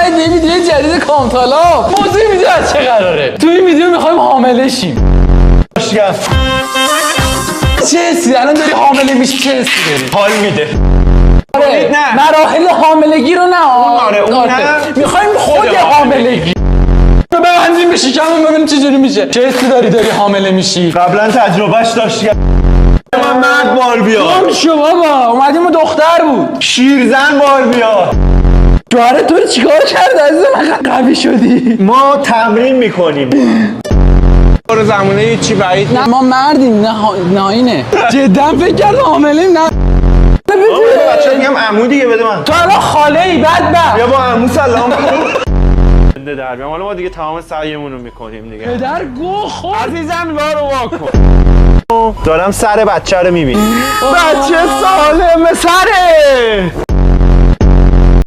یه ویدیو جدید کامتالا. موضوع ویدیو از چه قراره؟ تو این ویدیو میخوایم حامله شیم. چه حسی الان داری حامله میشی؟ چه حسی داری؟ حال میده. نه مراحل حاملگی رو نه. اون نه. میخوایم خود حاملگی ببندیم به شکمون ببینیم چه جوری میشه. چه حسی داری حامله میشی؟ قبلا تجربهش داشتی. من مرد بار بیار. گم شو بابا. اومدیم و دختر بود. شیرزن بار بیار. جواره تو رو چیکار کرد عزیزم؟ قوی شدی. ما تمرین میکنیم. برو زمونه هیچی بعید. نه ما مردیم. نه اینه جدا فکر کردم حاملیم. نه بچه میگم عمو دیگه بده من. تو الان خاله ای بدبخت. بیا با عمو سلام کن. در بیام حالا ما دیگه تمام سعیمون رو میکنیم دیگه. پدر گو خور. عزیزم بارو واکن. دارم سر بچه رو میبینم. بچه سالم سره.